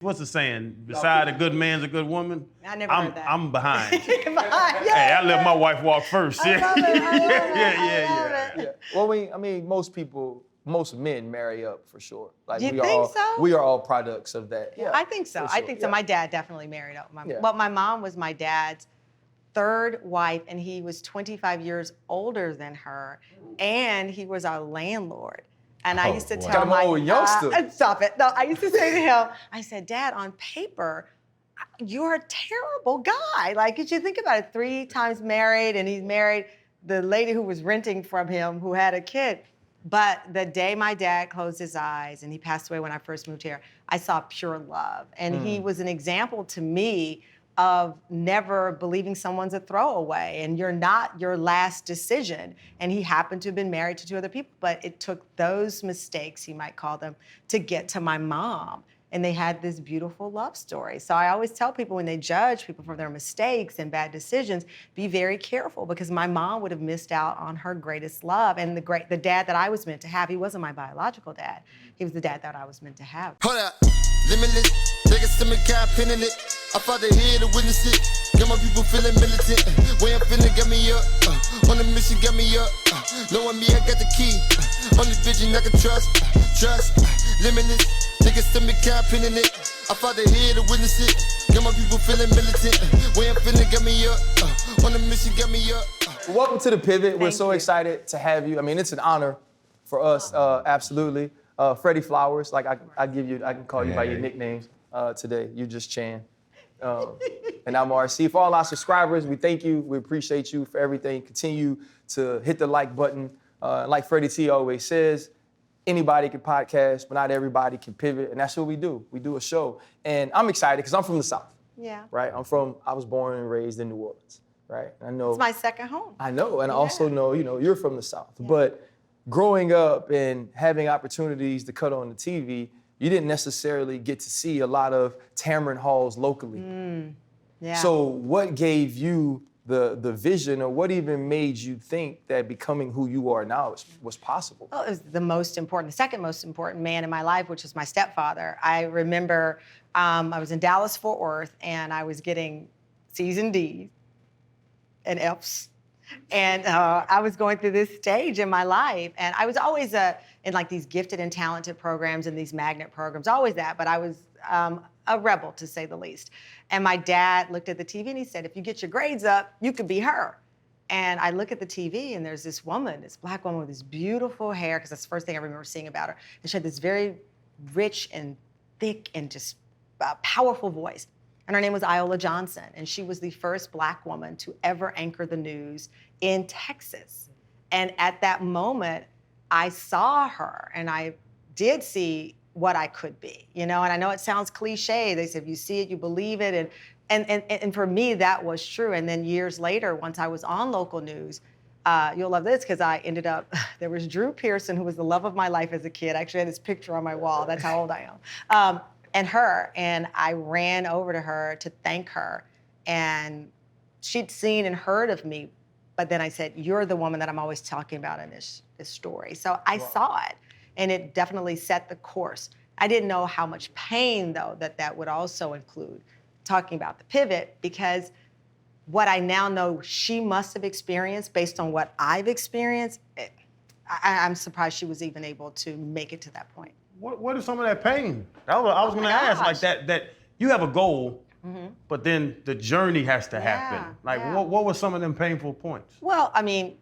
What's the saying? Beside a good man's a good woman. I never heard that. I'm behind. Yeah, Hey, I let my wife walk first. I love it. Yeah. Well, most men marry up for sure. Like You think so? We are all products of that. Yeah, I think so. for I sure, think so. yeah. My dad definitely married up. Yeah. Well, my mom was my dad's third wife, and he was 25 years older than her, and he was our landlord. And I used to tell Got him my all youngster. stop it. No, I used to say to him, I said, Dad, on paper, you're a terrible guy. Like, could you think about it? 3 times married, and he's married the lady who was renting from him who had a kid. But the day my dad closed his eyes, and he passed away when I first moved here, I saw pure love. And he was an example to me of never believing someone's a throwaway, and you're not your last decision. And he happened to have been married to 2 other people, but it took those mistakes, you might call them, to get to my mom. And they had this beautiful love story. So I always tell people when they judge people for their mistakes and bad decisions, be very careful, because my mom would have missed out on her greatest love. And the dad that I was meant to have, he wasn't my biological dad. He was the dad that I was meant to have. Hold up, limitless, niggas to me, got pin in it. I fought the head to witness it. Got my people feeling militant. Way I'm feeling got me up. On the mission got me up. Knowing me, I got the key. Only vision I can trust. Limitless, niggas to me, got pin in it. I fought the head to witness it. Got my people feeling militant. Way I'm feeling got me up. On the mission got me up. Welcome to The Pivot. We're so you. excited to have you. I mean, it's an honor for us, absolutely. Freddie Flowers, like I can call you by your nicknames today. You just Chan. And I'm RC. For all our subscribers, we thank you. We appreciate you for everything. Continue to hit the like button. Like Freddie T always says, anybody can podcast, but not everybody can pivot. And that's what we do. We do a show. And I'm excited because I'm from the South. Yeah. Right? I was born and raised in New Orleans. Right? I know. It's my second home. I know. And I also know, you're from the South. Yeah. But growing up and having opportunities to cut on the TV, you didn't necessarily get to see a lot of Tamron Halls locally. Yeah. So what gave you the vision, or what even made you think that becoming who you are now was possible? Well, it was the second most important man in my life, which was my stepfather. I remember I was in Dallas, Fort Worth, and I was getting C's and D's and F's. And I was going through this stage in my life, and I was always in like these gifted and talented programs and these magnet programs, always that, but I was a rebel, to say the least. And my dad looked at the TV and he said, if you get your grades up, you could be her. And I look at the TV and there's this woman, this black woman with this beautiful hair, because that's the first thing I remember seeing about her. And she had this very rich and thick and just powerful voice. And her name was Lola Johnson, and she was the first black woman to ever anchor the news in Texas. And at that moment, I saw her, and I did see what I could be, And I know it sounds cliche. They say if you see it, you believe it, and for me, that was true. And then years later, once I was on local news, you'll love this, because I ended up, there was Drew Pearson, who was the love of my life as a kid. I actually had his picture on my wall. That's how old I am. And I ran over to her to thank her, and she'd seen and heard of me, but then I said, you're the woman that I'm always talking about in this story. So I saw it, and it definitely set the course. I didn't know how much pain, though, that would also include talking about the pivot, because what I now know she must have experienced based on what I've experienced, I'm surprised she was even able to make it to that point. What is some of that pain? I was going to ask, like that you have a goal, but then the journey has to happen. Like, what were some of them painful points? Well, I mean,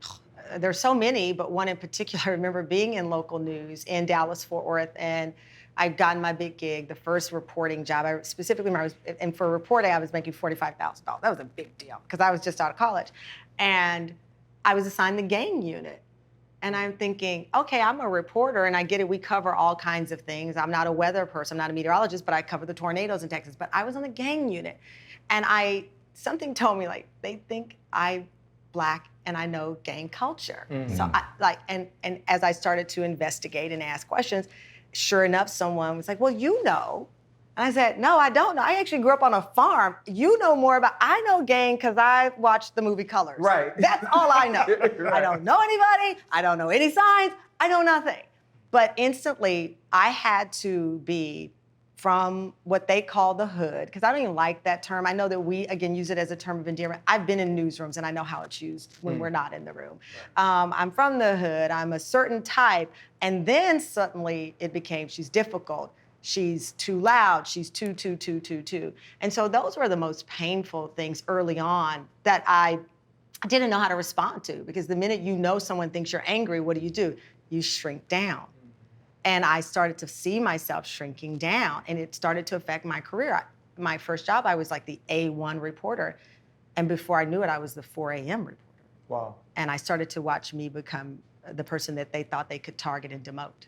there's so many, but one in particular, I remember being in local news in Dallas, Fort Worth, and I'd gotten my big gig, the first reporting job. And for reporting, I was making $45,000. That was a big deal, because I was just out of college. And I was assigned the gang unit. And I'm thinking, okay, I'm a reporter, and I get it, we cover all kinds of things. I'm not a weather person, I'm not a meteorologist, but I cover the tornadoes in Texas. But I was on the gang unit, and something told me, like, they think I'm Black and I know gang culture. So and as I started to investigate and ask questions, sure enough, someone was like, well, And I said, no, I don't know. I actually grew up on a farm. You know more about, I know gang because I watched the movie Colors. Right. That's all I know. Right. I don't know anybody. I don't know any signs. I know nothing. But instantly, I had to be from what they call the hood, because I don't even like that term. I know that we, again, use it as a term of endearment. I've been in newsrooms and I know how it's used when we're not in the room. I'm from the hood, I'm a certain type, and then suddenly it became she's difficult, she's too loud, she's too. And so those were the most painful things early on that I didn't know how to respond to, because the minute you know someone thinks you're angry, what do? You shrink down. And I started to see myself shrinking down, and it started to affect my career. My first job, I was like the A1 reporter. And before I knew it, I was the 4 a.m. reporter. Wow. And I started to watch me become the person that they thought they could target and demote.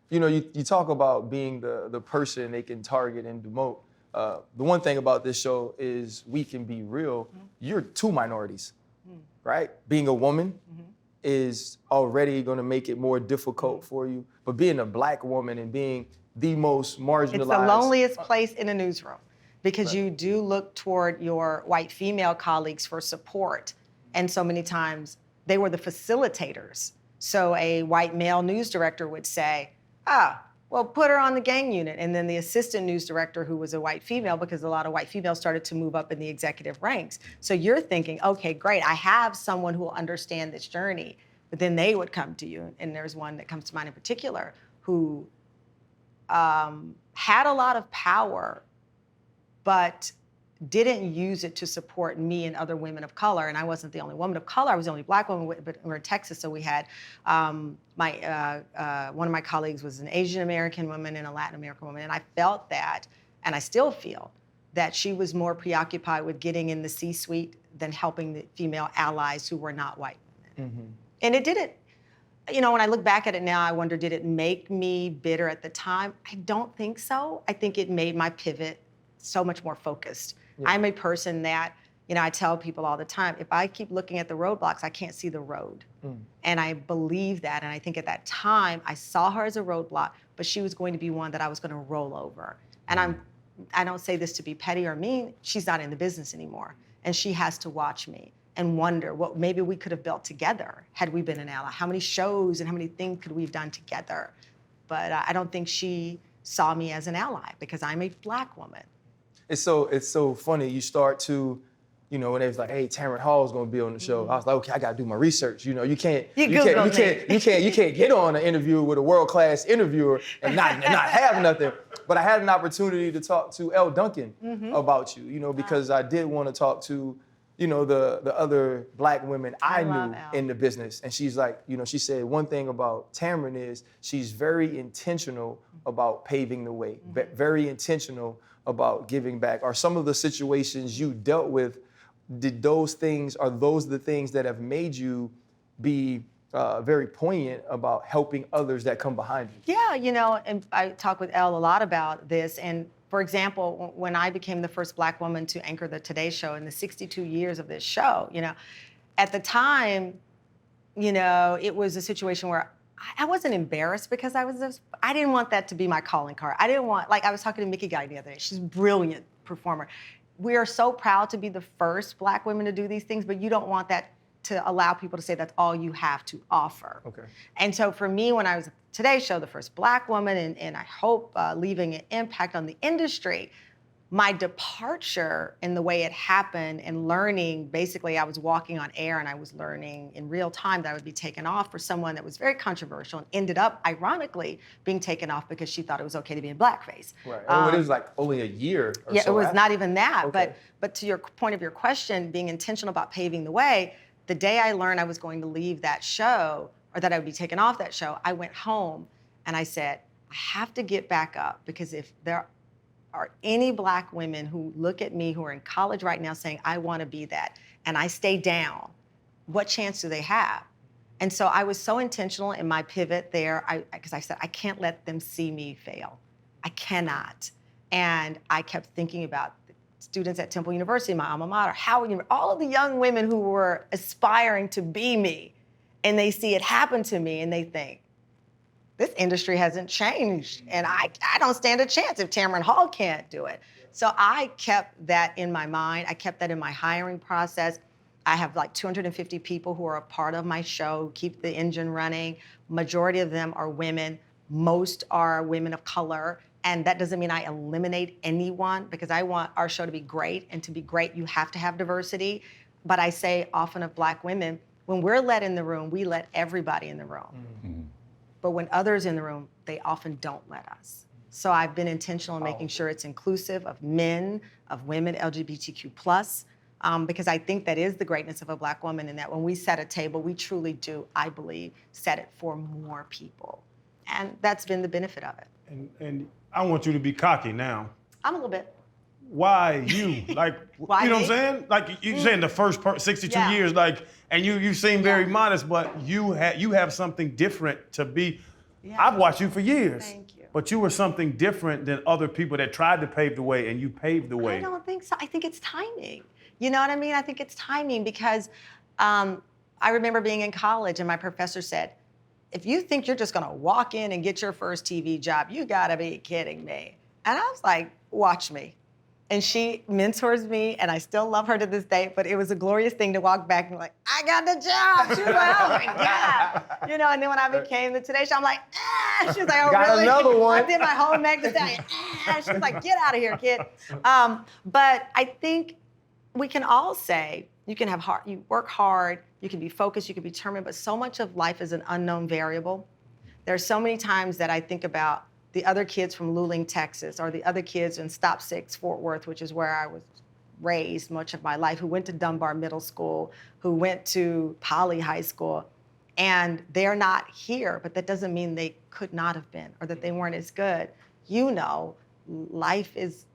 You know, you talk about being the person they can target and demote. The one thing about this show is we can be real. You're two minorities, right? Being a woman is already going to make it more difficult for you. But being a Black woman and being the most marginalized. It's the loneliest place in a newsroom, because you do look toward your white female colleagues for support. And so many times they were the facilitators. So a white male news director would say, well, put her on the gang unit. And then the assistant news director, who was a white female, because a lot of white females started to move up in the executive ranks. So you're thinking, okay, great, I have someone who will understand this journey. But then they would come to you. And there's one that comes to mind in particular who had a lot of power, but didn't use it to support me and other women of color. And I wasn't the only woman of color. I was the only Black woman, but we're in Texas, so we had one of my colleagues was an Asian American woman and a Latin American woman. And I felt that, and I still feel, that she was more preoccupied with getting in the C-suite than helping the female allies who were not white women. And it didn't, you know, when I look back at it now, I wonder, did it make me bitter at the time? I don't think so. I think it made my pivot so much more focused. I'm a person that, you know, I tell people all the time, if I keep looking at the roadblocks, I can't see the road. And I believe that. And I think at that time, I saw her as a roadblock, but she was going to be one that I was going to roll over. And I don't say this to be petty or mean. She's not in the business anymore. And she has to watch me and wonder what maybe we could have built together had we been an ally. How many shows and how many things could we have done together? But I don't think she saw me as an ally, because I'm a Black woman. It's so funny. You start to, you know, when they was like, "Hey, Tamron Hall is going to be on the show," I was like, "Okay, I got to do my research." You know, you can't get on an interview with a world-class interviewer and not have nothing. But I had an opportunity to talk to Elle Duncan about you, you know, because I did want to talk to, you know, the other Black women I knew in the business. And she's like, you know, she said one thing about Tamron is she's very intentional about paving the way, very intentional about giving back. Are some of the situations you dealt with, are those the things that have made you be very poignant about helping others that come behind you? Yeah, you know, and I talk with Elle a lot about this. And for example, when I became the first Black woman to anchor the Today Show in the 62 years of this show, you know, at the time, you know, it was a situation where I wasn't embarrassed, because I didn't want that to be my calling card. I didn't want, like I was talking to Mickey Guy the other day. She's a brilliant performer. We are so proud to be the first Black women to do these things, but you don't want that to allow people to say that's all you have to offer. Okay. And so for me, when I was at the Today Show, the first Black woman, and I hope leaving an impact on the industry, my departure in the way it happened and learning, basically I was walking on air and I was learning in real time that I would be taken off for someone that was very controversial and ended up, ironically, being taken off because she thought it was okay to be in blackface. Right, but it was like only a year or so. It was after. Not even that, Okay. but to your point of your question, being intentional about paving the way, the day I learned I was going to leave that show, or that I would be taken off that show, I went home and I said, I have to get back up, because if there are any Black women who look at me who are in college right now saying, I want to be that, and I stay down, what chance do they have? And so I was so intentional in my pivot there, because I said, I can't let them see me fail. I cannot. And I kept thinking about students at Temple University, my alma mater, Howard University, all of the young women who were aspiring to be me, and they see it happen to me, and they think, this industry hasn't changed, and I don't stand a chance if Tamron Hall can't do it. So I kept that in my mind. I kept that in my hiring process. I have like 250 people who are a part of my show, keep the engine running. Majority of them are women. Most are women of color. And that doesn't mean I eliminate anyone, because I want our show to be great. And to be great, you have to have diversity. But I say often of Black women, when we're let in the room, we let everybody in the room. Mm-hmm. But when others in the room, they often don't let us. So I've been intentional in making sure it's inclusive of men, of women, LGBTQ+, because I think that is the greatness of a Black woman, in that when we set a table, we truly do, I believe, set it for more people. And that's been the benefit of it. And I want you to be cocky now. I'm a little bit. Why you? Like, Why you know me? what I'm saying? Like you saying the first 62 Yeah. years, like, and you seem very modest, but you have something different to be. Yeah. I've watched you for years. Thank you. But you were something different than other people that tried to pave the way, and you paved the way. I don't think so. I think it's timing. You know what I mean? I think it's timing, because I remember being in college and my professor said, if you think you're just gonna walk in and get your first TV job, you gotta be kidding me. And I was like, watch me. And she mentors me, and I still love her to this day, but it was a glorious thing to walk back and be like, I got the job. She was like, oh my God. You know, and then when I became the Today Show, I'm like, ah. She was like, oh Got really? another one. I did my whole Meg Thee Stallion. Ah. She was like, get out of here, kid. But I think we can all say, you work hard, you can be focused, you can be determined, but so much of life is an unknown variable. There's so many times that I think about the other kids from Luling, Texas, or the other kids in Stop 6, Fort Worth, which is where I was raised much of my life, who went to Dunbar Middle School, who went to Poly High School, and they're not here, but that doesn't mean they could not have been, or that they weren't as good. You know, life is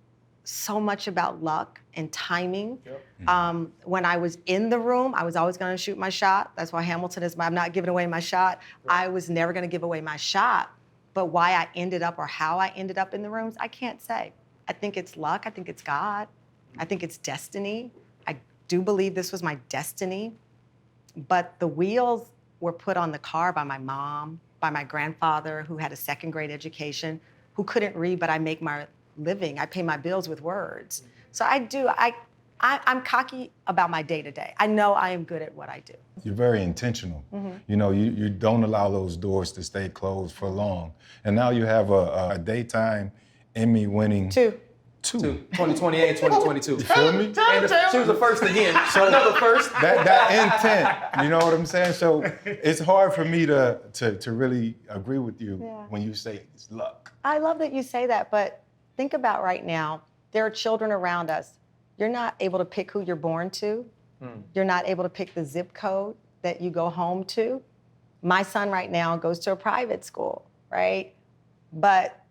so much about luck and timing. Yep. When I was in the room, I was always gonna shoot my shot. That's why Hamilton is I'm not giving away my shot. Right. I was never gonna give away my shot. But why I ended up, or how I ended up in the rooms, I can't say. I think it's luck, I think it's God, I think it's destiny. I do believe this was my destiny, but the wheels were put on the car by my mom, by my grandfather, who had a second grade education, who couldn't read, but I make my living, I pay my bills with words. So I'm cocky about my day-to-day. I know I am good at what I do. You're very intentional. Mm-hmm. You know, you don't allow those doors to stay closed for long. And now you have a daytime Emmy winning. Two. 2020 and 2022. You feel me? And she was the first again. So another first. That intent, you know what I'm saying? So it's hard for me to really agree with you when you say it's luck. I love that you say that, but think about right now, there are children around us. You're not able to pick who you're born to. You're not able to pick the zip code that you go home to. My son right now goes to a private school, right? But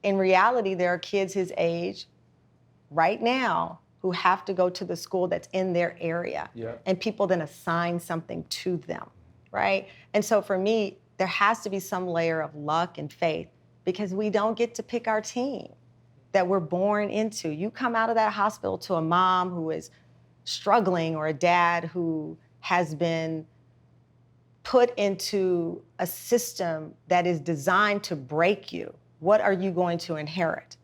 in reality, there are kids his age right now who have to go to the school that's in their area. Yeah. And people then assign something to them, right? And so for me, there has to be some layer of luck and faith, because we don't get to pick our team that we're born into. You come out of that hospital to a mom who is struggling, or a dad who has been put into a system that is designed to break you. What are you going to inherit?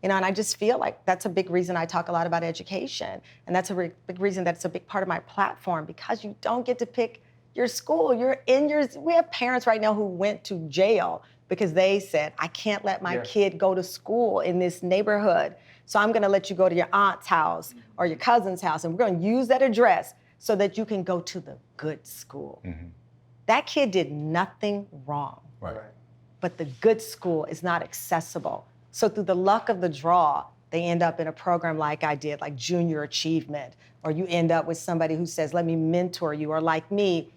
You know, and I just feel like that's a big reason I talk a lot about education. And that's a big reason that's a big part of my platform, because you don't get to pick your school. We have parents right now who went to jail because they said, I can't let my kid go to school in this neighborhood. So I'm gonna let you go to your aunt's house or your cousin's house, and we're gonna use that address so that you can go to the good school. Mm-hmm. That kid did nothing wrong. Right. But the good school is not accessible. So through the luck of the draw, they end up in a program like I did, like Junior Achievement, or you end up with somebody who says, let me mentor you, or like me,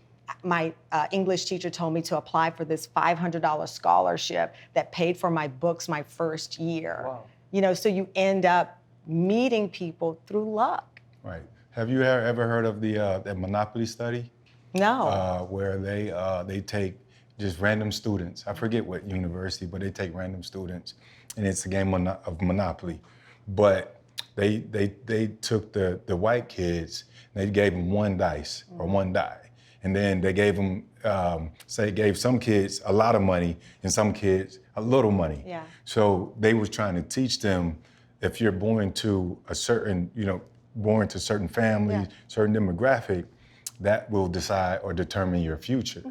my English teacher told me to apply for this $500 scholarship that paid for my books my first year. Wow. You know, so you end up meeting people through luck. Right. Have you ever heard of the Monopoly study? No. Where they take just random students. I forget what university, but they take random students, and it's a game of Monopoly. But they took the white kids, and they gave them one dice or one die. And then they gave them, gave some kids a lot of money and some kids a little money. Yeah. So they was trying to teach them, if you're born to a certain, born to certain families, certain demographic, that will decide or determine your future,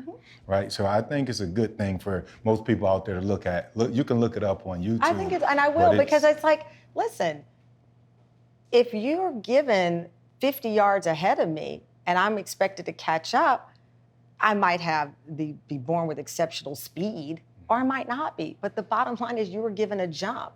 right? So I think it's a good thing for most people out there to look at. You can look it up on YouTube. I think and I will, because it's like, listen, if you're given 50 yards ahead of me and I'm expected to catch up, I might be born with exceptional speed, or I might not be. But the bottom line is you were given a jump.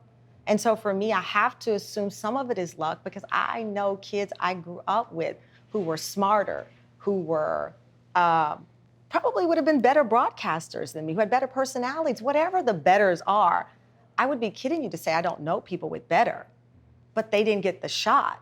And so for me, I have to assume some of it is luck, because I know kids I grew up with who were smarter, who were probably would have been better broadcasters than me, who had better personalities, whatever the betters are. I would be kidding you to say I don't know people with better, but they didn't get the shot.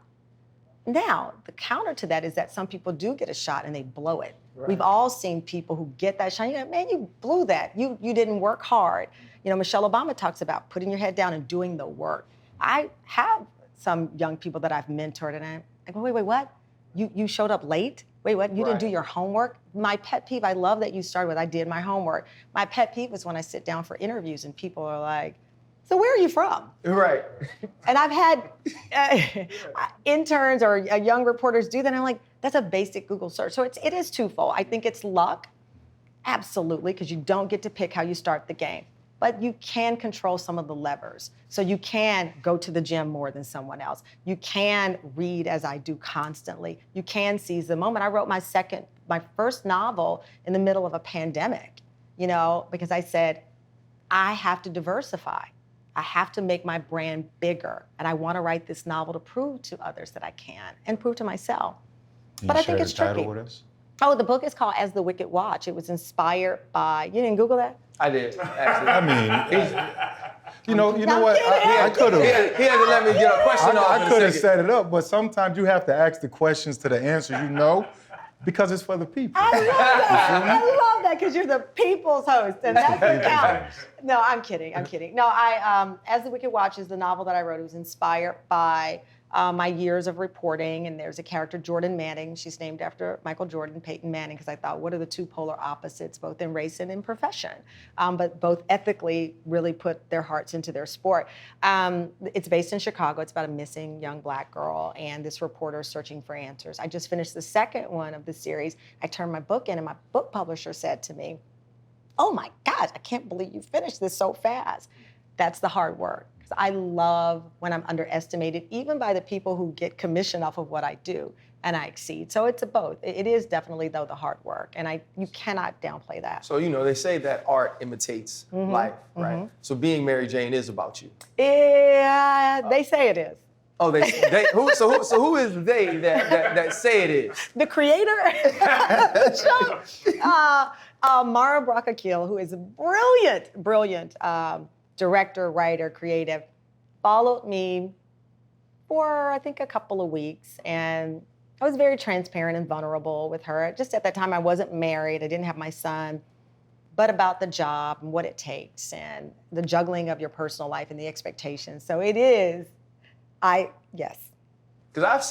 Now, the counter to that is that some people do get a shot and they blow it. Right. We've all seen people who get that shot. You go, man, you blew that. You didn't work hard. You know, Michelle Obama talks about putting your head down and doing the work. I have some young people that I've mentored, and I go, wait, what? You showed up late? Wait, what? You didn't do your homework? My pet peeve, I love that you started with, I did my homework. My pet peeve is when I sit down for interviews and people are like, so where are you from? Right. And I've had interns or young reporters do that, and I'm like, that's a basic Google search. So it is twofold. I think it's luck, absolutely, because you don't get to pick how you start the game. But you can control some of the levers. So you can go to the gym more than someone else. You can read, as I do constantly. You can seize the moment. I wrote my first novel in the middle of a pandemic, you know, because I said, I have to diversify. I have to make my brand bigger. And I want to write this novel to prove to others that I can and prove to myself. Can but you I think share it's the title tricky. with us? Oh, the book is called As the Wicked Watch. It was inspired by, you didn't Google that? I did, actually. I mean, you know what? I could have. He had to let me get a question off. I could have set it up, but sometimes you have to ask the questions to the answer you know, because it's for the people. I love that. I love that, because you're the people's host, and that's what counts. No, I'm kidding. No, As the Wicked Watch is the novel that I wrote. It was inspired by my years of reporting, and there's a character, Jordan Manning. She's named after Michael Jordan, Peyton Manning, because I thought, what are the two polar opposites, both in race and in profession, but both ethically really put their hearts into their sport. It's based in Chicago. It's about a missing young Black girl and this reporter searching for answers. I just finished the second one of the series. I turned my book in, and my book publisher said to me, oh my gosh, I can't believe you finished this so fast. That's the hard work. I love when I'm underestimated, even by the people who get commission off of what I do, and I exceed. So it's a both. It is definitely, though, the hard work, and you cannot downplay that. So, you know, they say that art imitates life, right? So being Mary Jane is about you. Yeah, they say it is. Oh, who is they that say it is? The creator of the show, Mara Brock-Akil, who is a brilliant director, writer, creative, followed me for, I think, a couple of weeks. And I was very transparent and vulnerable with her. Just at that time, I wasn't married. I didn't have my son. But about the job and what it takes and the juggling of your personal life and the expectations. So it is, yes. Because I've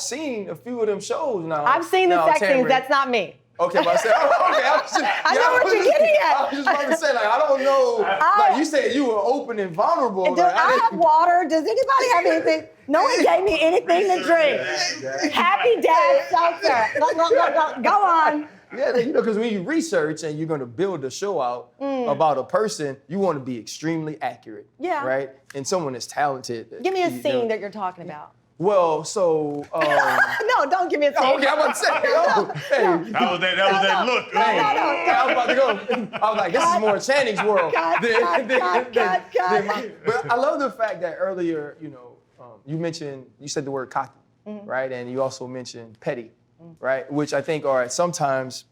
seen a few of them shows now. I've seen the sex scenes. That's not me. Okay, but I said, I know what you're getting at. I was just about to say, like, I don't know. Like, you said you were open and vulnerable. I have water. Does anybody have anything? No one gave me anything to drink. Happy Dad seltzer. Go on. Yeah, you know, because when you research and you're going to build a show out about a person, you want to be extremely accurate. Yeah. Right? And someone that's talented. Give me a scene that you're talking about. Well, so no, don't give me a scene. Okay, I'm about to say. Hey, That was that look. No. I was about to go. I was like, this is more Channing's world. But I love the fact that earlier, you know, you said the word cocky, right? And you also mentioned petty, right? Which I think are sometimes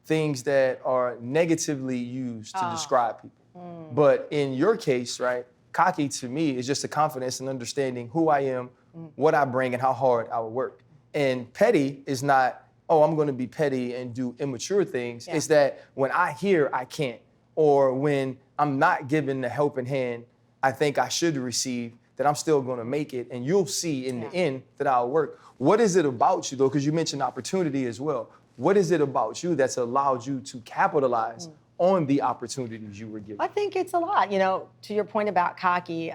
things that are negatively used to describe people. But in your case, right, cocky to me is just a confidence in understanding who I am, what I bring, and how hard I will work. And petty is not, I'm going to be petty and do immature things. Yeah. It's that when I hear I can't, or when I'm not given the helping hand I think I should receive, that I'm still going to make it, and you'll see in the end that I'll work. What is it about you, though? Because you mentioned opportunity as well. What is it about you that's allowed you to capitalize on the opportunities you were given? I think it's a lot. You know, to your point about cocky,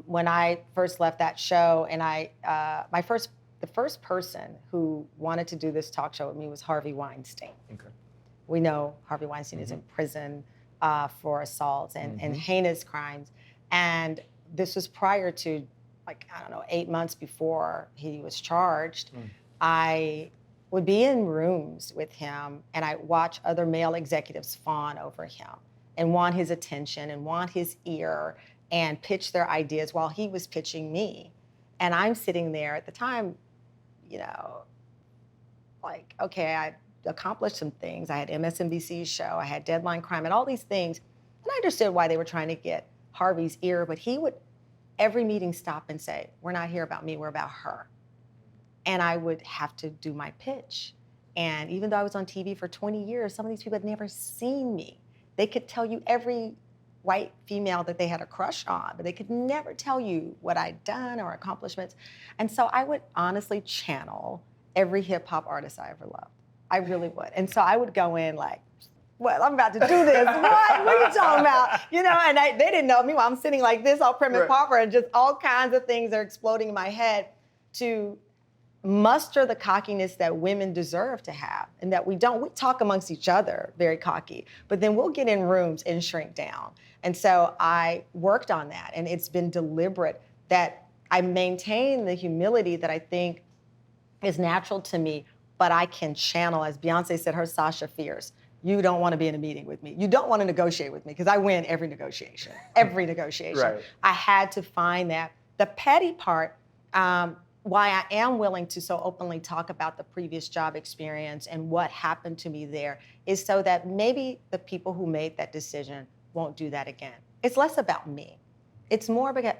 when I first left that show, and my first the first person who wanted to do this talk show with me was Harvey Weinstein. Okay. We know Harvey Weinstein is in prison for assaults and heinous crimes. And this was prior to, 8 months before he was charged. I would be in rooms with him and I watch other male executives fawn over him and want his attention and want his ear and pitch their ideas while he was pitching me. And I'm sitting there at the time, okay, I accomplished some things. I had MSNBC's show, I had Deadline Crime, and all these things. And I understood why they were trying to get Harvey's ear, but he would, every meeting, stop and say, we're not here about me, we're about her. And I would have to do my pitch. And even though I was on TV for 20 years, some of these people had never seen me. They could tell you every white female that they had a crush on, but they could never tell you what I'd done or accomplishments. And so I would honestly channel every hip hop artist I ever loved. I really would. And so I would go in like, well, I'm about to do this. What are you talking about? And they didn't know me. Well, I'm sitting like this, all prim and proper, and just all kinds of things are exploding in my head to muster the cockiness that women deserve to have and that we don't. We talk amongst each other very cocky, but then we'll get in rooms and shrink down. And so I worked on that, and it's been deliberate that I maintain the humility that I think is natural to me, but I can channel, as Beyonce said, her Sasha Fierce. You don't want to be in a meeting with me. You don't want to negotiate with me because I win every negotiation, Right. I had to find that. The petty part, why I am willing to so openly talk about the previous job experience and what happened to me there is so that maybe the people who made that decision won't do that again. It's less about me. It's more about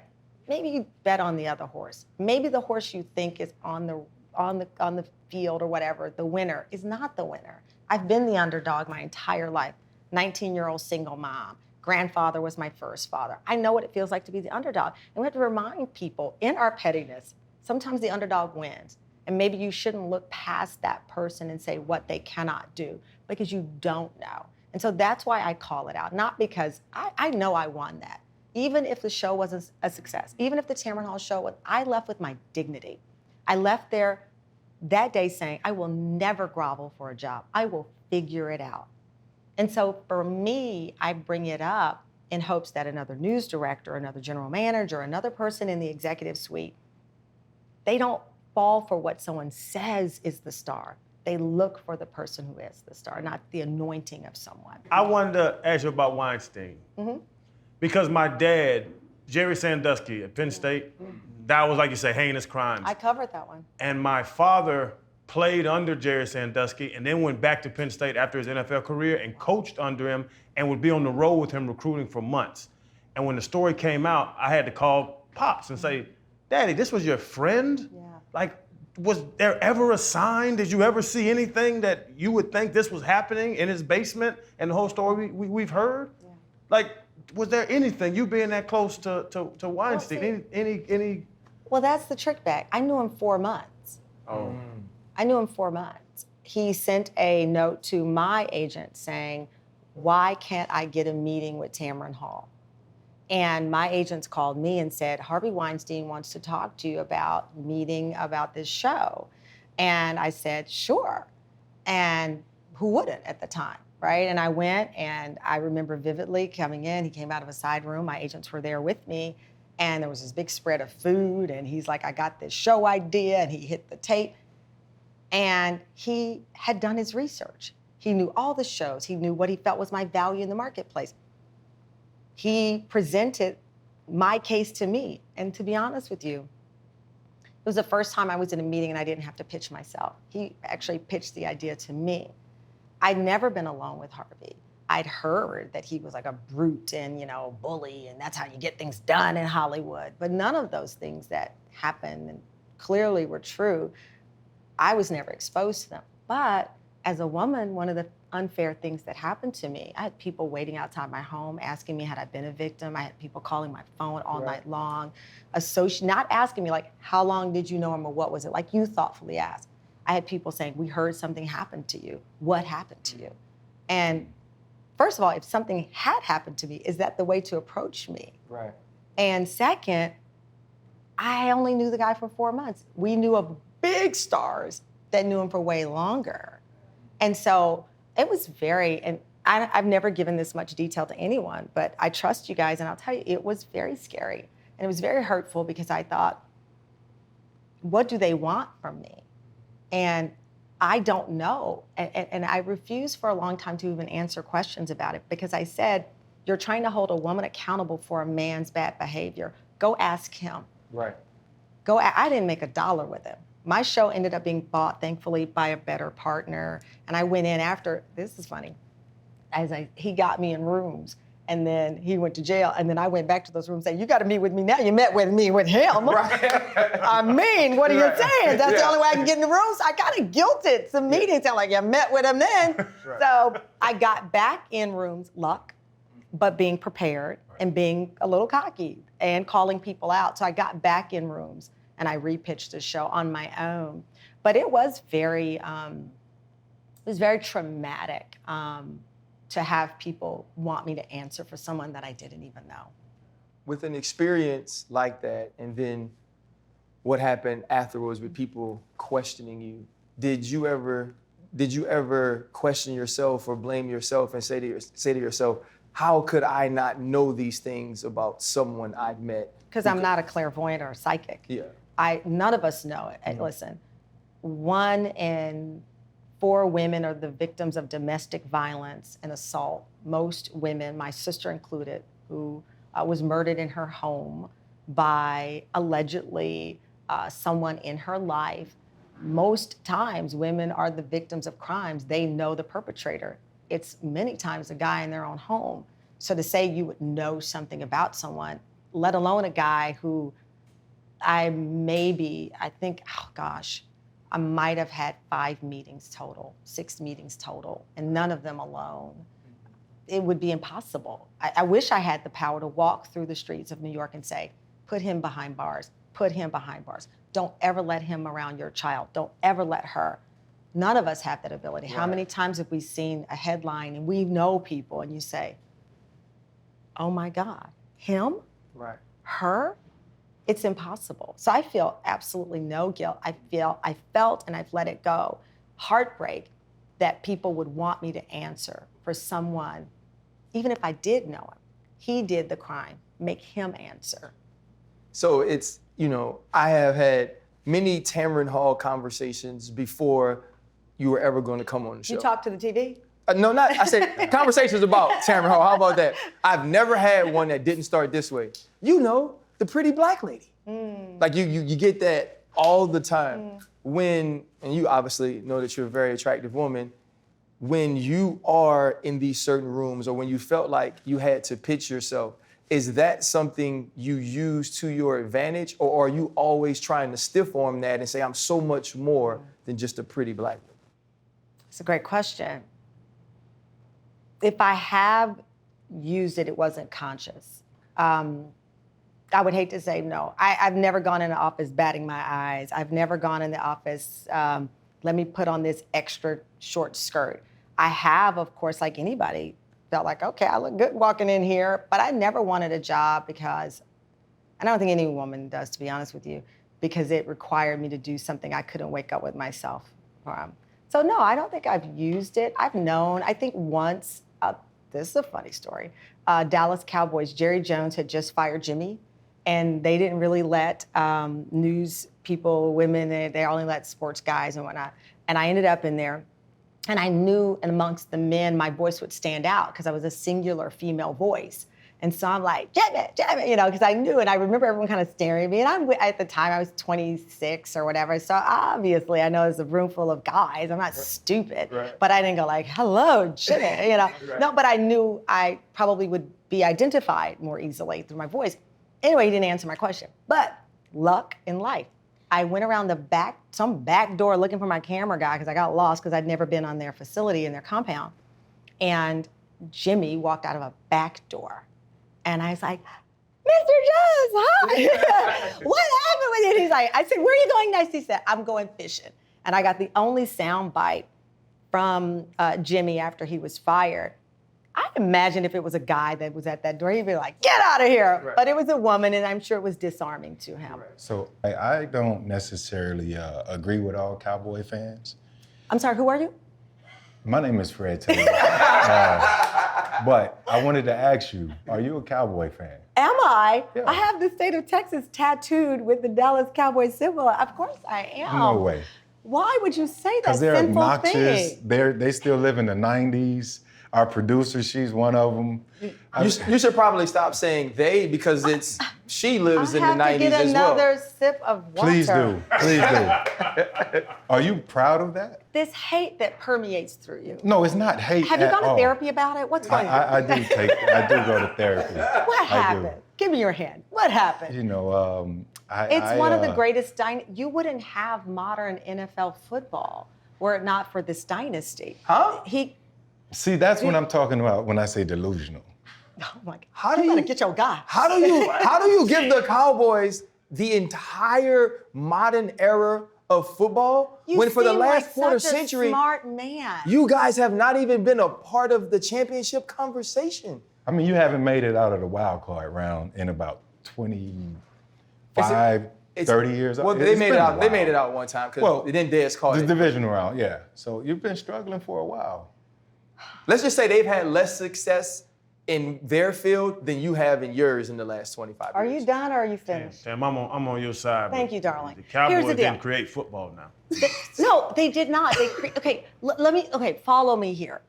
maybe you bet on the other horse. Maybe the horse you think is on the field or whatever, the winner, is not the winner. I've been the underdog my entire life. 19-year-old single mom. Grandfather was my first father. I know what it feels like to be the underdog. And we have to remind people in our pettiness, sometimes the underdog wins. And maybe you shouldn't look past that person and say what they cannot do because you don't know. And so that's why I call it out, not because I know I won that. Even if the show wasn't a success, even if the Tamron Hall show was, I left with my dignity. I left there that day saying, I will never grovel for a job. I will figure it out. And so for me, I bring it up in hopes that another news director, another general manager, another person in the executive suite, they don't fall for what someone says is the star. They look for the person who is the star, not the anointing of someone. I wanted to ask you about Weinstein. Because my dad, Jerry Sandusky at Penn State, that was, like you say, heinous crimes. I covered that one. And my father played under Jerry Sandusky and then went back to Penn State after his NFL career and coached under him and would be on the road with him recruiting for months. And when the story came out, I had to call Pops and say, Daddy, this was your friend? Yeah. Like, was there ever a sign? Did you ever see anything that you would think this was happening in his basement and the whole story we've heard? Yeah. Like, was there anything, you being that close to Weinstein, any? Well, that's the trick bag. I knew him 4 months. Oh. I knew him 4 months. He sent a note to my agent saying, why can't I get a meeting with Tamron Hall? And my agents called me and said, Harvey Weinstein wants to talk to you about meeting about this show. And I said, sure. And who wouldn't at the time, right? And I went, and I remember vividly coming in. He came out of a side room. My agents were there with me. And there was this big spread of food. And he's like, I got this show idea. And he hit the tape. And he had done his research. He knew all the shows. He knew what he felt was my value in the marketplace. He presented my case to me. And to be honest with you, it was the first time I was in a meeting and I didn't have to pitch myself. He actually pitched the idea to me. I'd never been alone with Harvey. I'd heard that he was like a brute and, bully, and that's how you get things done in Hollywood. But none of those things that happened and clearly were true, I was never exposed to them. But as a woman, one of the unfair things that happened to me, I had people waiting outside my home asking me had I been a victim. I had people calling my phone all night long, not asking me like, how long did you know him or what was it? Like you thoughtfully asked. I had people saying, we heard something happened to you. What happened to you? And first of all, if something had happened to me, is that the way to approach me? Right. And second, I only knew the guy for 4 months. We knew of big stars that knew him for way longer. And so it was and I've never given this much detail to anyone, but I trust you guys, and I'll tell you, it was very scary. And it was very hurtful because I thought, what do they want from me? And I don't know. And I refused for a long time to even answer questions about it because I said, you're trying to hold a woman accountable for a man's bad behavior. Go ask him. Right. I didn't make $1 with him. My show ended up being bought, thankfully, by a better partner. And I went in after, this is funny, he got me in rooms. And then he went to jail, and then I went back to those rooms saying, you got to meet with me now. You met with me with him. Right. I mean, what are you saying? That's the only way I can get in the rooms. I kind of guilted some meetings. I'm like, you met with him then. Right. So I got back in rooms, luck, but being prepared and being a little cocky and calling people out. So I got back in rooms, and I repitched the show on my own. But it was very traumatic. To have people want me to answer for someone that I didn't even know. With an experience like that, and then what happened afterwards with people questioning you, did you ever question yourself or blame yourself and say to yourself, how could I not know these things about someone I've met? Because I'm not a clairvoyant or a psychic. Yeah. None of us know it. Mm-hmm. Listen, 1 in 4 women are the victims of domestic violence and assault. Most women, my sister included, who was murdered in her home by allegedly someone in her life. Most times, women are the victims of crimes. They know the perpetrator. It's many times a guy in their own home. So to say you would know something about someone, let alone a guy who I might have had 5 meetings total, 6 meetings total, and none of them alone. It would be impossible. I wish I had the power to walk through the streets of New York and say, put him behind bars, put him behind bars. Don't ever let him around your child. Don't ever let her. None of us have that ability. Right. How many times have we seen a headline and we know people and you say, oh my God, him? Right. Her? It's impossible. So I feel absolutely no guilt. I felt, and I've let it go, heartbreak that people would want me to answer for someone, even if I did know him. He did the crime. Make him answer. So it's, I have had many Tamron Hall conversations before you were ever going to come on the show. You talk to the TV? No, I said conversations about Tamron Hall. How about that? I've never had one that didn't start this way. The pretty black lady. Like you get that all the time. And you obviously know that you're a very attractive woman, when you are in these certain rooms or when you felt like you had to pitch yourself, is that something you use to your advantage, or are you always trying to stiff arm that and say, I'm so much more than just a pretty black lady? It's a great question. If I have used it, it wasn't conscious. I would hate to say no. I've never gone in the office batting my eyes. I've never gone in the office, let me put on this extra short skirt. I have, of course, like anybody, felt like, okay, I look good walking in here, but I never wanted a job because, and I don't think any woman does, to be honest with you, because it required me to do something I couldn't wake up with myself. So no, I don't think I've used it. I've known, I think once, this is a funny story, Dallas Cowboys, Jerry Jones had just fired Jimmy, and they didn't really let news people, women, they only let sports guys and whatnot. And I ended up in there, and I knew amongst the men, my voice would stand out because I was a singular female voice. And so I'm like, Jimmy, because I knew, and I remember everyone kind of staring at me. And at the time, I was 26 or whatever. So obviously, I know there's a room full of guys. I'm not stupid, but I didn't go like, hello, Jimmy, No, but I knew I probably would be identified more easily through my voice. Anyway, he didn't answer my question, but luck in life. I went around some back door looking for my camera guy because I got lost because I'd never been on their facility in their compound. And Jimmy walked out of a back door. And I was like, Mr. Jones, hi. What happened with you? And he's like, I said, where are you going next? He said, I'm going fishing. And I got the only sound bite from Jimmy after he was fired. I imagine if it was a guy that was at that door, he'd be like, get out of here. Right. But it was a woman, and I'm sure it was disarming to him. Right. So I don't necessarily agree with all Cowboy fans. I'm sorry, who are you? My name is Fred Taylor. But I wanted to ask you, are you a Cowboy fan? Am I? Yeah. I have the state of Texas tattooed with the Dallas Cowboys symbol. Of course I am. No way. Why would you say that Because they're sinful obnoxious. thing? They still live in the 90s. Our producer, she's one of them. You should probably stop saying they because she lives in the 90s I have to get as well. another sip of water. Please do. Please do. Are you proud of that? This hate that permeates through you. No, it's not hate. Have you at gone to all. therapy about it? What's going on? I do go to therapy. What happened? I do. Give me your hand. What happened? You know, It's one of the greatest you wouldn't have modern NFL football were it not for this dynasty. Huh? See, that's what I'm talking about when I say delusional. Oh my God. How do You better you- get your guy. How do you give the Cowboys the entire modern era of football You when for the seem last like quarter such a century smart man. you guys have not even been a part of the championship conversation? I mean, you haven't made it out of the wild card round in about 25, 30 years. Well, It's they made been it a out. They while. made it out one time because Well, it didn't dare call The it. divisional round, yeah. So you've been struggling for a while. Let's just say they've had less success in their field than you have in yours in the last 25 Are years. you done or are you finished? Sam, I'm on your side. Thank but you, darling. The Here's Cowboys the deal. didn't create football now. No, they did not. Follow me here.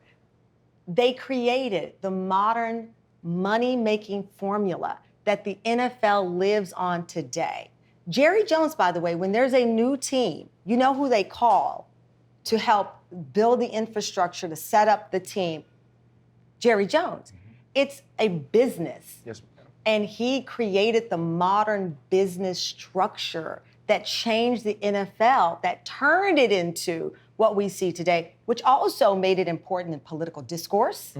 They created the modern money-making formula that the NFL lives on today. Jerry Jones, by the way, when there's a new team, you know who they call to help build the infrastructure to set up the team? Jerry Jones. It's a business. Yes, ma'am. And he created the modern business structure that changed the NFL, that turned it into what we see today, which also made it important in political discourse,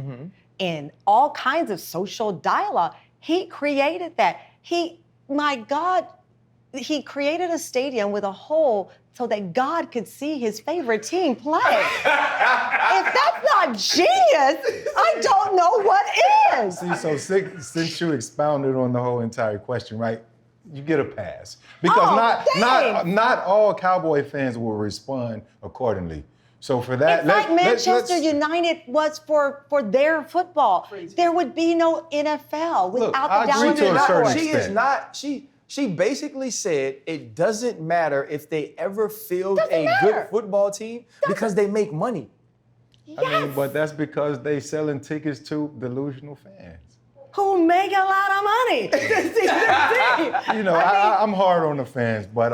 in all kinds of social dialogue. He created that. He created a stadium with a hole so that God could see his favorite team play. If that's not genius, I don't know what is. See, so since you expounded on the whole entire question, right? You get a pass because not all Cowboy fans will respond accordingly. So for that, It's like Manchester United was for their football. There would be no NFL Look, without I the agree Dallas to a certain Cowboys. She is extent. not. She basically said it doesn't matter if they ever field Doesn't a matter. good football team because they make money. I mean, but that's because they selling tickets to delusional fans. Who make a lot of money to see the team. You know, I'm hard on the fans, but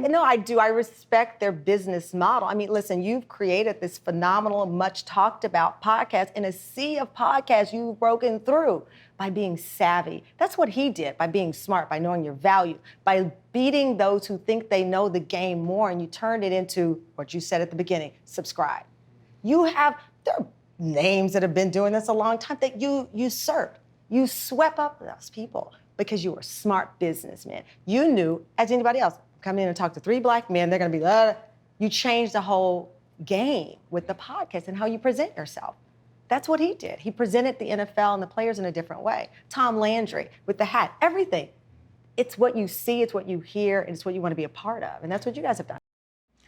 No, I do. I respect their business model. I mean, listen, you've created this phenomenal, much talked about podcast. In a sea of podcasts, you've broken through by being savvy. That's what he did, by being smart, by knowing your value, by beating those who think they know the game more, and you turned it into what you said at the beginning, subscribe. There are names that have been doing this a long time that you usurped. You swept up those people because you were a smart businessman. You knew, as anybody else, come in and talk to 3 black men, they're gonna be, you changed the whole game with the podcast and how you present yourself. That's what he did. He presented the NFL and the players in a different way. Tom Landry with the hat, everything. It's what you see, it's what you hear, and it's what you want to be a part of. And that's what you guys have done.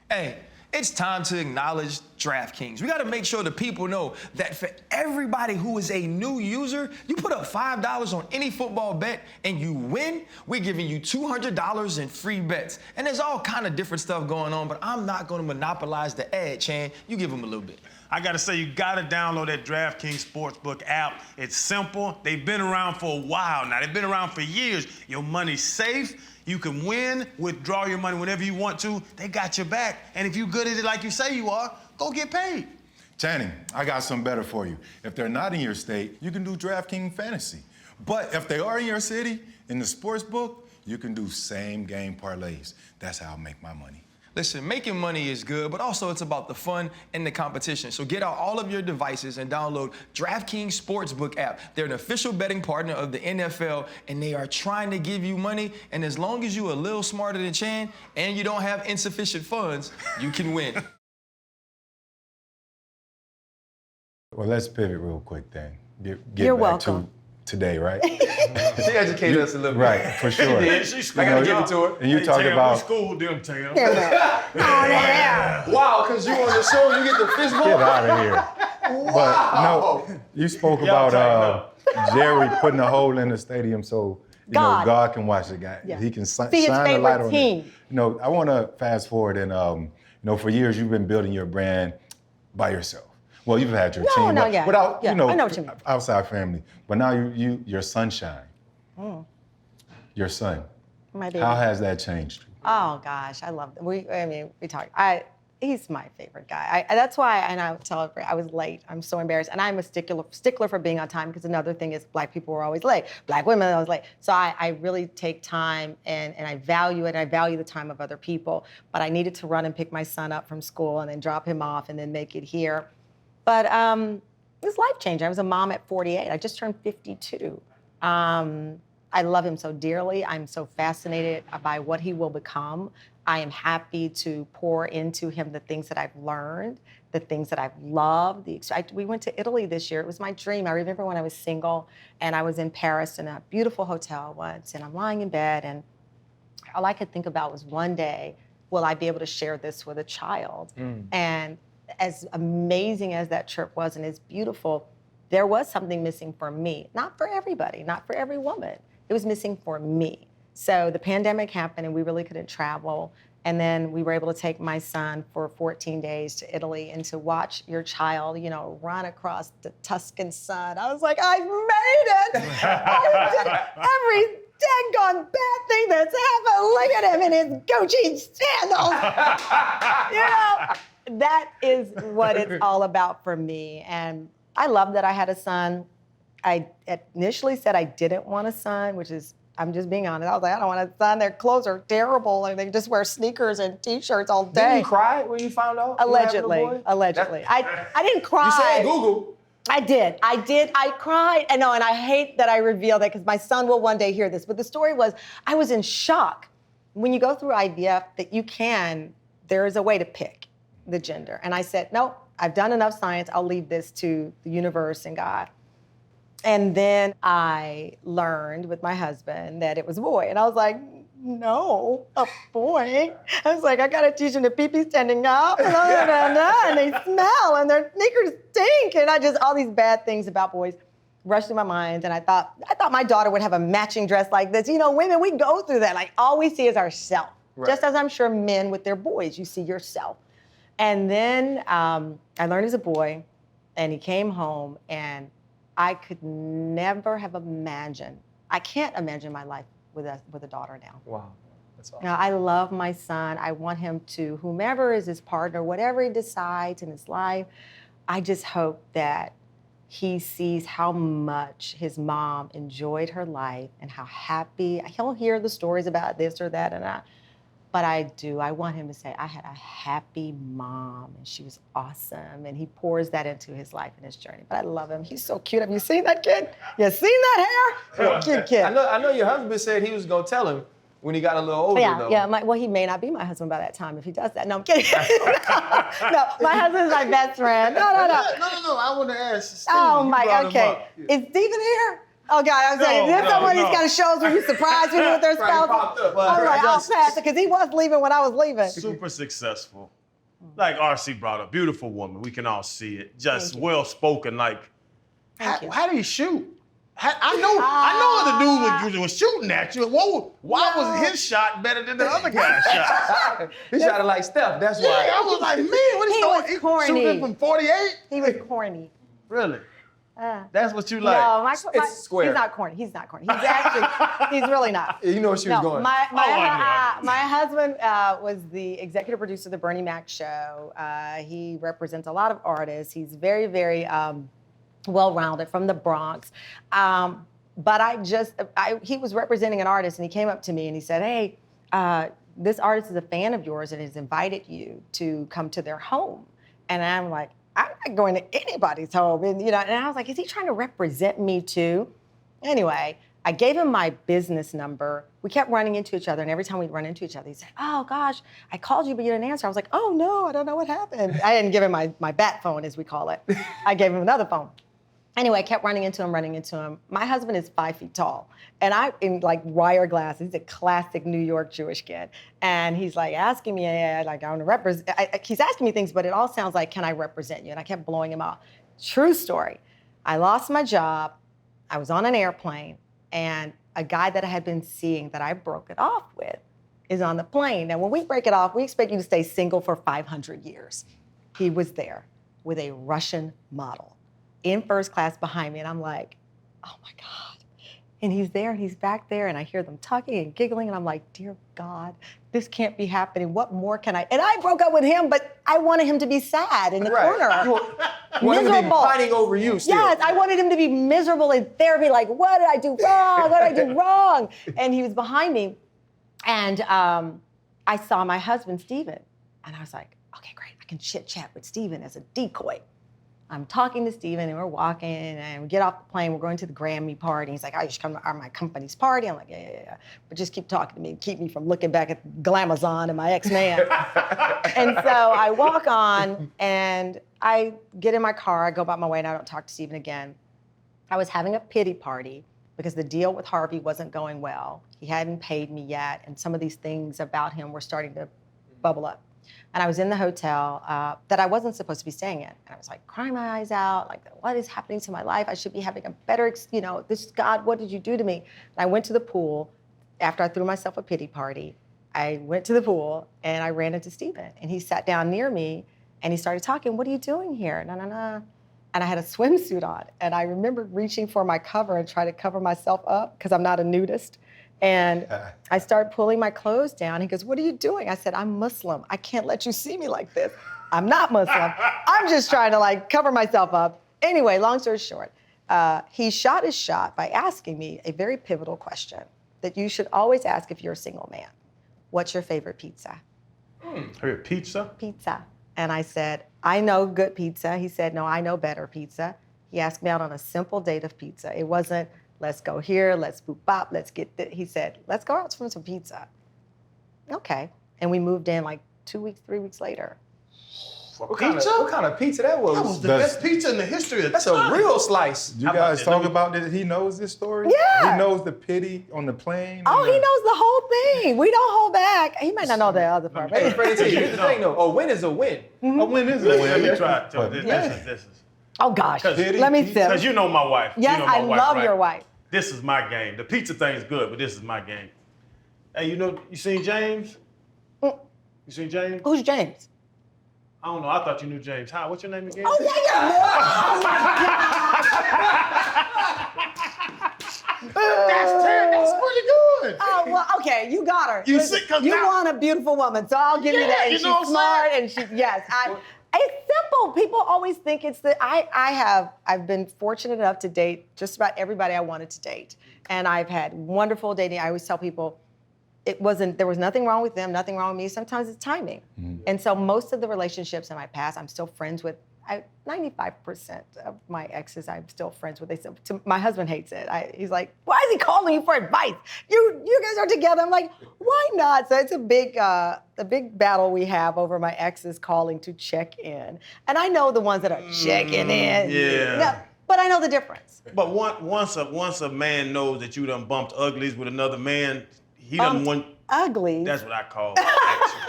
Hey, it's time to acknowledge DraftKings. We got to make sure the people know that for everybody who is a new user, you put up $5 on any football bet and you win, we're giving you $200 in free bets. And there's all kind of different stuff going on, but I'm not going to monopolize the ad, Chan. You give them a little bit. I gotta say, you gotta download that DraftKings Sportsbook app. It's simple. They've been around for a while now. They've been around for years. Your money's safe. You can win, withdraw your money whenever you want to. They got your back. And if you're good at it like you say you are, go get paid. Channing, I got something better for you. If they're not in your state, you can do DraftKings Fantasy. But if they are in your city, in the sports book, you can do same game parlays. That's how I make my money. Listen, making money is good, but also it's about the fun and the competition. So get out all of your devices and download DraftKings Sportsbook app. They're an official betting partner of the NFL, and they are trying to give you money. And as long as you're a little smarter than Chan and you don't have insufficient funds, you can win. Well, let's pivot real quick then. get You're back welcome. to today, right? She educated us a little bit. Right, for sure. Yeah, she's I gotta give it to her. And you talk Tam, about we schooled them, Tam. Wow, because you on the show, you get the fist bump. get out of here. But no, you spoke about Jerry putting a hole in the stadium so God. God can watch the guy. Yeah. He can See his shine the favorite light on team. it. I want to fast forward and for years you've been building your brand by yourself. Well, you've had your team, but yeah. without Yeah, I know what you mean. outside family. But now your sunshine, your son. My baby. How has that changed? Oh gosh, I love it. We talk. He's my favorite guy. That's why, and I would tell everybody, I was late. I'm so embarrassed, and I'm a stickler for being on time because another thing is Black people were always late. Black women are always late. So I really take time and I value it. I value the time of other people. But I needed to run and pick my son up from school and then drop him off and then make it here. But it was life-changing. I was a mom at 48. I just turned 52. I love him so dearly. I'm so fascinated by what he will become. I am happy to pour into him the things that I've learned, the things that I've loved. We went to Italy this year. It was my dream. I remember when I was single and I was in Paris in a beautiful hotel once, and I'm lying in bed, and all I could think about was one day, will I be able to share this with a child? And as amazing as that trip was and as beautiful, there was something missing for me. Not for everybody, not for every woman. It was missing for me. So the pandemic happened and we really couldn't travel. And then we were able to take my son for 14 days to Italy and to watch your child, run across the Tuscan sun. I was like, I made it! I did every daggone bad thing that's happened. Look at him in his Gucci sandals. That is what it's all about for me. And I love that I had a son. I initially said I didn't want a son, which is, I'm just being honest. I was like, I don't want a son. Their clothes are terrible, and they just wear sneakers and T-shirts all day. Didn't you cry when you found out? Allegedly. I didn't cry. You said Google. I did. I cried. And I hate that I reveal that because my son will one day hear this. But the story was, I was in shock. When you go through IVF, there is a way to pick the gender. And I said, nope, I've done enough science. I'll leave this to the universe and God. And then I learned with my husband that it was a boy. And I was like, no, a boy? I was like, I got to teach them to pee-pee standing up. And they smell and their sneakers stink. And all these bad things about boys rushed through my mind. And I thought my daughter would have a matching dress like this. Women, we go through that. Like, all we see is ourselves. Right. Just as I'm sure men with their boys, you see yourself. And then I learned he's a boy, and he came home, and I could never have imagined. I can't imagine my life with a daughter now. Wow, that's awesome. Now, I love my son. I want him to, whomever is his partner, whatever he decides in his life, I just hope that he sees how much his mom enjoyed her life and how happy. He'll hear the stories about this or that, but I want him to say, I had a happy mom and she was awesome. And he pours that into his life and his journey. But I love him. He's so cute. Have you seen that kid? You seen that hair? Cute kid. I know your husband said he was going to tell him when he got a little older, though. Yeah. Well, he may not be my husband by that time if he does that. No, I'm kidding. No, my husband's my best friend. No. No. I want to ask Steve. Oh, my, okay. Is Steven here? Oh, God, I was saying, is this someone these kind of shows where you surprise people with their spouses? All right, I'll pass it, because he was leaving when I was leaving. Super successful. Like RC brought up, beautiful woman. We can all see it. Just well-spoken, like, how do you shoot? I know the dude was shooting at you. Why was his shot better than the other guy's shot? He shot it like Steph, that's why. Yeah, I was like, man, what He was corny. Shooting from 48? He was corny. Really? That's what you like? No, It's square. He's not corny. He's he's really not. You know where she was going. My husband was the executive producer of the Bernie Mac show. He represents a lot of artists. He's very, very well-rounded from the Bronx. But he was representing an artist, and he came up to me and he said, hey, this artist is a fan of yours and has invited you to come to their home. And I'm like, I'm not going to anybody's home. And I was like, is he trying to represent me too? Anyway, I gave him my business number. We kept running into each other, and every time we'd run into each other, he'd say, oh gosh, I called you, but you didn't answer. I was like, oh no, I don't know what happened. I didn't give him my bat phone, as we call it. I gave him another phone. Anyway, I kept running into him. My husband is 5 feet tall, and I in like wire glasses. He's a classic New York Jewish kid, and he's like asking me, like I want to represent. He's asking me things, but it all sounds like, can I represent you? And I kept blowing him off. True story. I lost my job. I was on an airplane, and a guy that I had been seeing that I broke it off with is on the plane. Now, when we break it off, we expect you to stay single for 500 years. He was there with a Russian model in first class behind me, and I'm like, oh my God. And he's there, and he's back there, and I hear them talking and giggling, and I'm like, dear God, this can't be happening. What more can I? And I broke up with him, but I wanted him to be sad in the corner. You want him to be pining over you still. Yes, I wanted him to be miserable in therapy, like, what did I do wrong? What did I do wrong? And he was behind me, and I saw my husband, Steven, and I was like, okay, great, I can chit-chat with Steven as a decoy. I'm talking to Steven, and we're walking, and we get off the plane. We're going to the Grammy party. He's like, oh, you should come to my company's party. I'm like, yeah. But just keep talking to me and keep me from looking back at Glamazon and my ex-man. And so I walk on, and I get in my car. I go about my way, and I don't talk to Steven again. I was having a pity party because the deal with Harvey wasn't going well. He hadn't paid me yet, and some of these things about him were starting to bubble up. And I was in the hotel that I wasn't supposed to be staying in. And I was like crying my eyes out, like, what is happening to my life? I should be having a better, God, what did you do to me? And I went to the pool after I threw myself a pity party. I went to the pool and I ran into Steven. And he sat down near me and he started talking, what are you doing here? And I had a swimsuit on. And I remember reaching for my cover and trying to cover myself up because I'm not a nudist. And I started pulling my clothes down. He goes, what are you doing? I said, I'm Muslim. I can't let you see me like this. I'm not Muslim. I'm just trying to like cover myself up. Anyway, long story short, he shot his shot by asking me a very pivotal question that you should always ask if you're a single man. What's your favorite pizza? Favorite pizza? Pizza. And I said, I know good pizza. He said, no, I know better pizza. He asked me out on a simple date of pizza. It wasn't, let's go here, let's boop bop, let's get this. He said, let's go out for some pizza. Okay. And we moved in like 2 weeks, 3 weeks later. What kind of pizza that was? That was the best pizza in the history of That's time. a real slice. You guys talk about that he knows this story? Yeah. He knows the pity on the plane? Oh, he knows the whole thing. We don't hold back. He might not know the other part. Hey, But Freddie, here's the thing though. A win is a win. A win is a win. Let me try it. But- This is. oh gosh, Pity, let me pizza. Because sip. you know my wife. Yes, you know my I wife, love right? your wife. This is my game. The pizza thing is good, but this is my game. Hey, you seen James? You seen James? Who's James? I don't know. I thought you knew James. Hi, what's your name again? Oh, That's pretty good. Oh, well, okay, you got her. You see, 'cause you now- want a beautiful woman, so I'll give you that. And you she's know what I'm smart, saying? and it's simple. People always think it's I've been fortunate enough to date just about everybody I wanted to date. And I've had wonderful dating. I always tell people, there was nothing wrong with them, nothing wrong with me. Sometimes it's timing. Mm-hmm. And so most of the relationships in my past, I'm still friends with. 95% of my exes, I'm still friends with. They said, my husband hates it. He's like, why is he calling you for advice? You guys are together. I'm like, why not? So it's a big battle we have over my exes calling to check in. And I know the ones that are checking in. Yeah. No, but I know the difference. But once a man knows that you done bumped uglies with another man, he done want. Ugly. That's what I call action.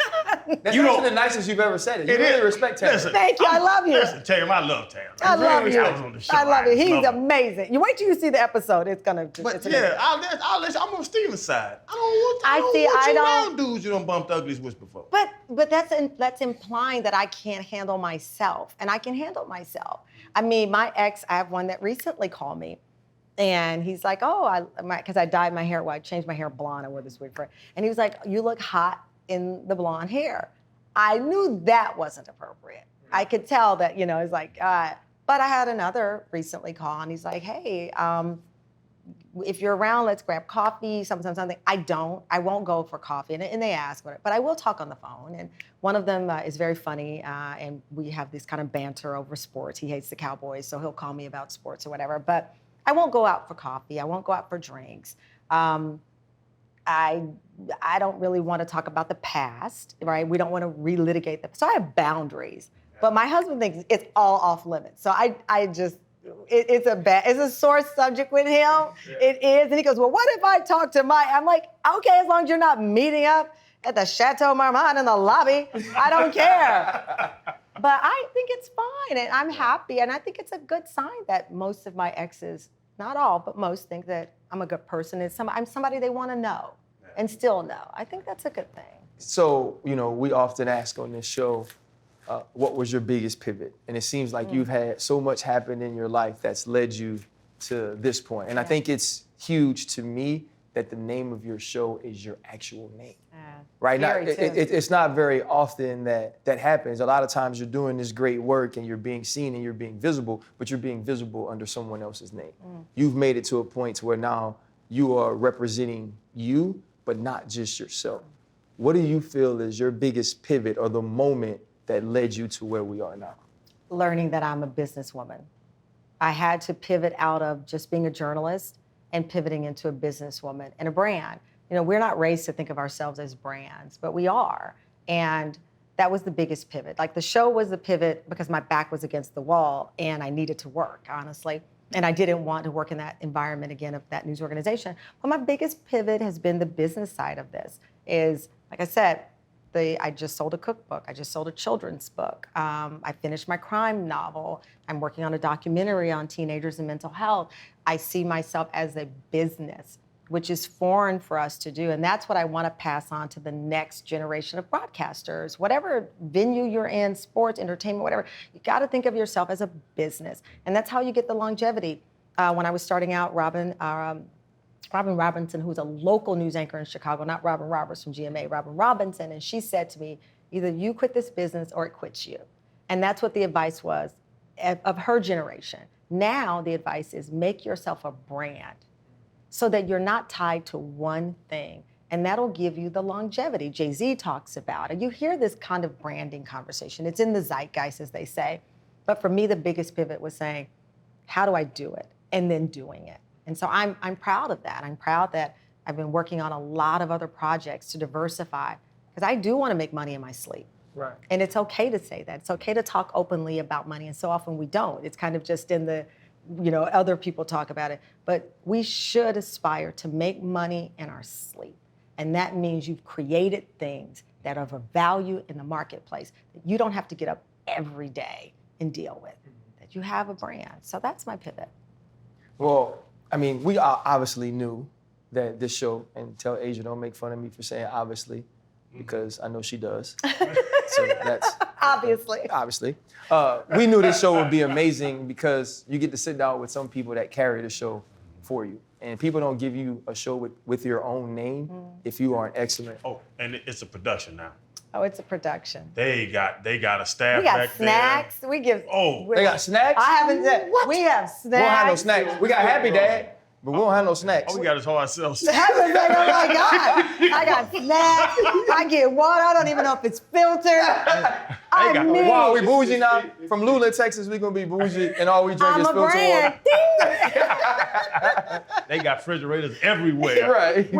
That's You actually know- the nicest you've ever said it. You It really is. respect Tam. Listen, Thank you. I love you. Listen, Tam, I love Tam. I love wish you. I was on the show. I love you. He's love him. amazing. You wait till you see the episode. It's gonna. But it's yeah, I'll let you, I'm on Steven's side. I don't want you around dudes you done bumped uglies with before. But that's implying that I can't handle myself, and I can handle myself. I mean, my ex, I have one that recently called me, and he's like, because I dyed my hair, I changed my hair blonde. I wore this wig for it, and he was like, you look hot in the blonde hair. I knew that wasn't appropriate. I could tell that, it's like, but I had another recently call, and he's like, hey, if you're around, let's grab coffee, something. I won't go for coffee. And they ask, but I will talk on the phone. And one of them is very funny, and we have this kind of banter over sports. He hates the Cowboys, so he'll call me about sports or whatever. But I won't go out for coffee. I won't go out for drinks. I don't really want to talk about the past, right? We don't want to relitigate them. So I have boundaries. But my husband thinks it's all off limits. So I just, it's a sore subject with him. It is. And he goes, well, what if I talk to Mike? I'm like, okay, as long as you're not meeting up at the Chateau Marmont in the lobby, I don't care. But I think it's fine, and I'm happy, and I think it's a good sign that most of my exes, not all, but most, think that I'm a good person, and I'm somebody they want to know and still know. I think that's a good thing. So, we often ask on this show, what was your biggest pivot? And it seems like you've had so much happen in your life that's led you to this point. And I think it's huge to me that the name of your show is your actual name. Right now, it's not very often that happens. A lot of times you're doing this great work and you're being seen and you're being visible, but you're being visible under someone else's name. You've made it to a point to where now you are representing you, but not just yourself. What do you feel is your biggest pivot or the moment that led you to where we are now? Learning that I'm a businesswoman. I had to pivot out of just being a journalist and pivoting into a businesswoman and a brand. We're not raised to think of ourselves as brands, but we are. And that was the biggest pivot. Like, the show was the pivot because my back was against the wall and I needed to work, honestly. And I didn't want to work in that environment again of that news organization. But my biggest pivot has been the business side of this. Is, like I said, I just sold a cookbook. I just sold a children's book. I finished my crime novel. I'm working on a documentary on teenagers and mental health. I see myself as a business, which is foreign for us to do. And that's what I want to pass on to the next generation of broadcasters. Whatever venue you're in, sports, entertainment, whatever, you got to think of yourself as a business. And that's how you get the longevity. When I was starting out, Robin Robinson, who's a local news anchor in Chicago, not Robin Roberts from GMA, Robin Robinson, and she said to me, either you quit this business or it quits you. And that's what the advice was of her generation. Now the advice is make yourself a brand, so that you're not tied to one thing. And that'll give you the longevity Jay-Z talks about. And you hear this kind of branding conversation. It's in the zeitgeist, as they say. But for me, the biggest pivot was saying, how do I do it? And then doing it. And so I'm proud of that. I'm proud that I've been working on a lot of other projects to diversify, because I do want to make money in my sleep. Right. And it's okay to say that. It's okay to talk openly about money. And so often we don't. It's kind of just in the, other people talk about it. But we should aspire to make money in our sleep. And that means you've created things that are of value in the marketplace that you don't have to get up every day and deal with, that you have a brand. So that's my pivot. Well, we obviously knew that this show, and tell Asia don't make fun of me for saying obviously, because I know she does. So that's obviously. We knew this show would be amazing because you get to sit down with some people that carry the show for you. And people don't give you a show with your own name if you aren't excellent. Oh, and it's a production now. Oh, it's a production. They got a staff We got back snacks. there. We give. They got snacks? I haven't said. We have snacks. We don't have no snacks. We got Happy Dad, but we don't have no snacks. All we got is ourselves. Oh my God. I got snacks. I get water. I don't even know if it's filtered. Wow, we bougie now. From Lula, Texas, we gonna be bougie, and all we drink is filtered water. They got refrigerators everywhere. Right.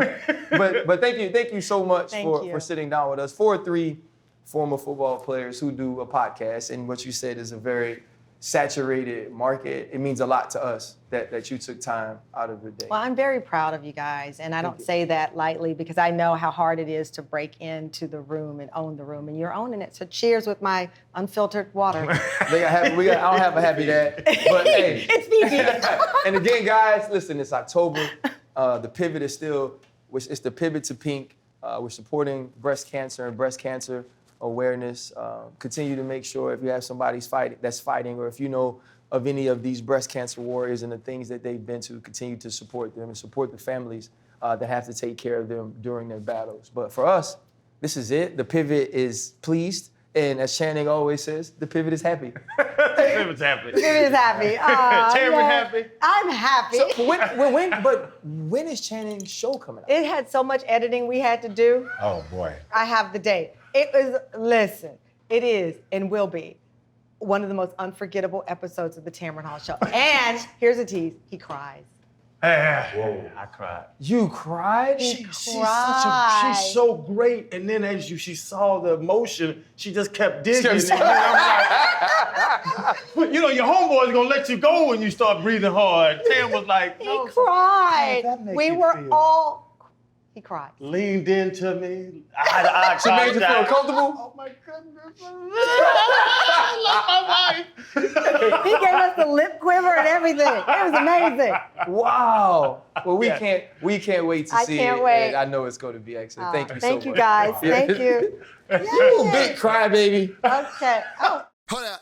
But thank you so much for sitting down with us. 4 former football players who do a podcast, and what you said is a very saturated market. It means a lot to us that you took time out of your day. Well, I'm very proud of you guys, and I don't say that lightly because I know how hard it is to break into the room and own the room, and you're owning it. So cheers with my unfiltered water. I don't have a Happy Dad, but hey. It's PG. And again, guys, listen, it's October. The pivot is it's the pivot to pink. We're supporting breast cancer and breast cancer awareness. Continue to make sure if you have somebody that's fighting, or if you know of any of these breast cancer warriors and the things that they've been to, continue to support them and support the families that have to take care of them during their battles. But for us, this is it. The pivot is pleased. And as Channing always says, the pivot is happy. The pivot's happy. The pivot is happy. Tamron happy? I'm happy. So when is Channing's show coming out? It had so much editing we had to do. Oh, boy. I have the date. It is and will be one of the most unforgettable episodes of the Tamron Hall show. And here's a tease, he cries. I cried. You cried? She's cried. she's so great. And then as she saw the emotion, she just kept digging. Kept- And then I'm like, you know, your homeboy's gonna let you go when you start breathing hard. Tam was like, He no. cried. How did that make We you were feel? all. He cried. Leaned into me. I She made you feel contact. comfortable? Oh my goodness. I love my wife. He gave us the lip quiver and everything. It was amazing. Wow. Well, we Yeah. can't wait to I see can't it. wait. And I know it's going to be excellent. Thank you so much. Thank you, guys. Yeah. Thank you. Ooh, big crybaby. Okay. Oh. Hold up,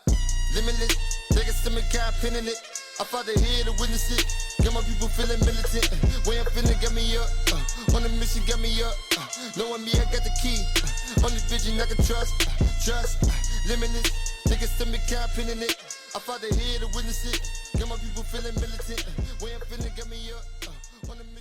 limitless. Take a stomach, got pin in it. I fought the head to witness it. Got my people feeling militant. Way I'm feeling got me up. On the mission got me up. Knowing me, I got the key. Only vision I can trust. Trust. Limitless. Take a stomach, got pin in it. I fought the head to witness it. Got my people feeling militant. Way I'm feeling got me up. On the mission.